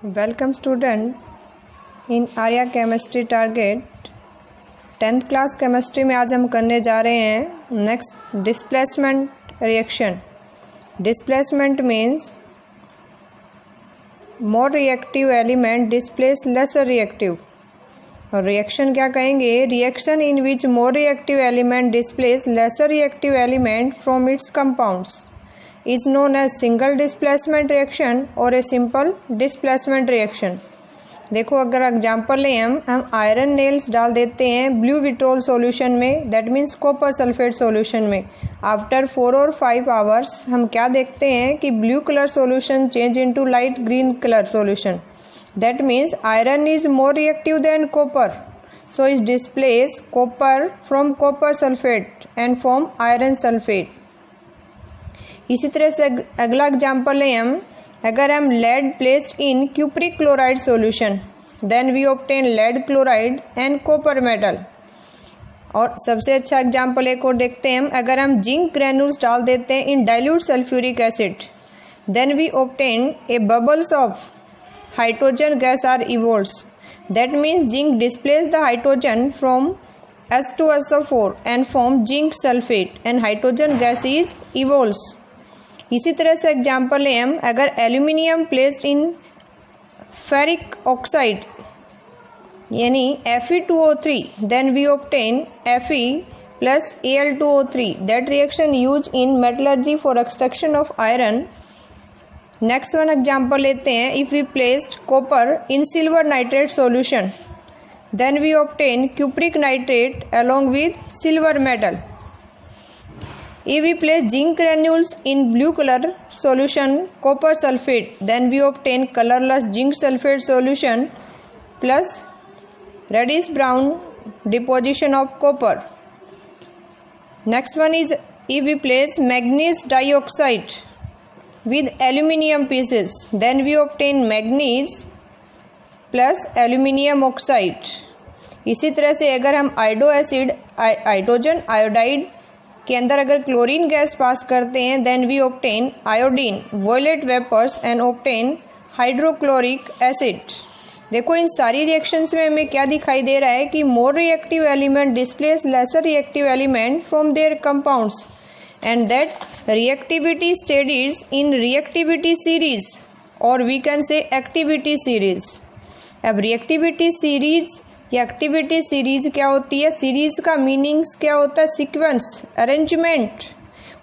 Welcome student in Arya chemistry target 10th class chemistry में आज हम करने जा रहे हैं next displacement reaction. Displacement means more reactive element displace lesser reactive. और रिएक्शन क्या कहेंगे? Reaction in which more reactive element displace lesser reactive element from its compounds is known as single displacement reaction or a simple displacement reaction। देखो अगर example लें हम iron nails डाल देते हैं ब्लू विट्रोल सॉल्यूशन में, that means copper sulphate solution में। After 4 और 5 आवर्स हम क्या देखते हैं कि blue colour solution change into light green colour solution. That means iron is more reactive than copper, so is displace copper from copper sulphate and from iron sulphate. इसी तरह से अगला एग्जाम्पल है अगर हम lead placed in cupric chloride solution then we obtain lead chloride and copper metal. और सबसे अच्छा एग्जाम्पल एक और देखते हैं अगर हम जिंक ग्रेन्यूल्स डाल देते हैं in dilute sulphuric acid then we obtain a bubbles of hydrogen gas are evolves. That means zinc displace the hydrogen from H2SO4 and form zinc sulfate and hydrogen gas is evolves। इसी तरह से example है अगर aluminium placed in ferric oxide यानी Fe2O3 then we obtain Fe plus Al2O3। That reaction use in metallurgy for extraction of iron. Next one example लेते हैं if we placed copper in silver nitrate solution then we obtain cupric nitrate along with silver metal। If we place zinc granules in blue color solution copper sulfate then we obtain colorless zinc sulfate solution plus reddish brown deposition of copper। Next one is if we place manganese dioxide with aluminium pieces then we obtain manganese plus aluminium oxide. इसी तरह से अगर हम hydrogen iodide के अंदर अगर chlorine gas पास करते हैं then we obtain iodine violet vapours and obtain hydrochloric acid. देखो इन सारी रिएक्शंस में हमें क्या दिखाई दे रहा है कि more reactive element displace lesser reactive element from their compounds and that reactivity studies in reactivity series और we can say activity series. अब रिएक्टिविटी सीरीज या एक्टिविटी सीरीज क्या होती है? सीरीज का मीनिंग्स क्या होता है? Sequence, arrangement.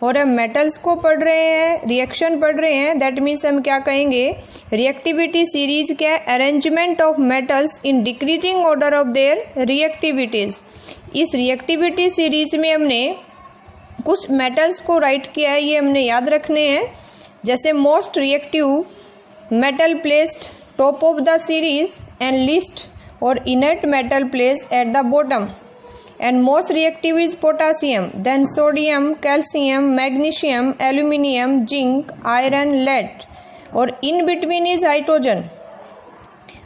और हम मेटल्स को पढ़ रहे हैं, रिएक्शन पढ़ रहे हैं, दैट मीन्स हम क्या कहेंगे? रिएक्टिविटी सीरीज क्या है? Arrangement of metals in decreasing order of their reactivities. इस रिएक्टिविटी सीरीज में हमने कुछ मेटल्स को राइट किया है, ये हमने याद रखने हैं। जैसे most reactive metal placed top of the series and least or inert metal placed at the bottom and most reactive is potassium, then sodium, calcium, magnesium, aluminium, zinc, iron, lead और in between is hydrogen।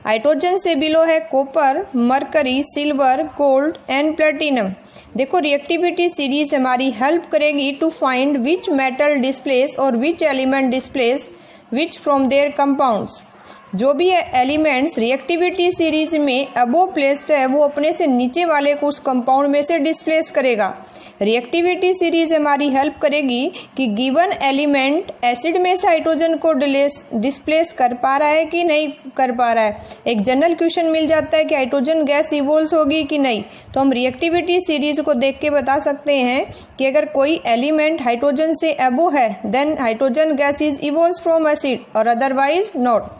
Hydrogen से below है copper, mercury, silver, gold and platinum. देखो reactivity series हमारी help करेगी to find which metal displace और which element displace which from their compounds. जो भी elements reactivity series में अबो प्लेस्ड है वो अपने से नीचे वाले को उस कंपाउंड में से डिस्प्लेस करेगा। रिएक्टिविटी सीरीज हमारी हेल्प करेगी कि गिवन एलिमेंट एसिड में से हाइड्रोजन को डिस्प्लेस कर पा रहा है कि नहीं कर पा रहा है। एक जनरल क्वेश्चन मिल जाता है कि हाइड्रोजन गैस इवोल्व होगी कि नहीं, तो हम रिएक्टिविटी सीरीज को देख के बता सकते हैं कि अगर कोई एलिमेंट हाइड्रोजन से अबो है then hydrogen gas is evolves from acid और अदरवाइज नॉट।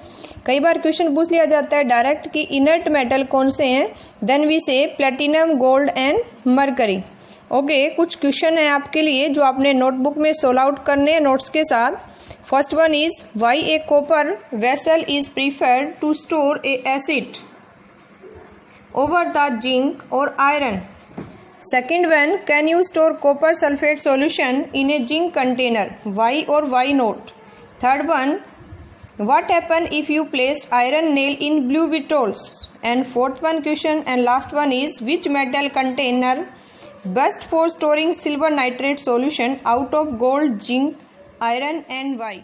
कई बार क्वेश्चन पूछ लिया जाता है डायरेक्ट कि इनर्ट मेटल कौन से हैं, देन वी से platinum, gold and mercury. Okay, कुछ क्वेश्चन है आपके लिए जो आपने नोटबुक में सोल्व आउट करने हैं नोट्स के साथ। First one is why a copper vessel is preferred to store a acid over the zinc और iron. Second one can you store copper sulphate solution in a zinc container, why और why not. Third one what happen if you placed iron nail in blue vitriols। and fourth one question and last one is which metal container best for storing silver nitrate solution out of gold, zinc, iron and why।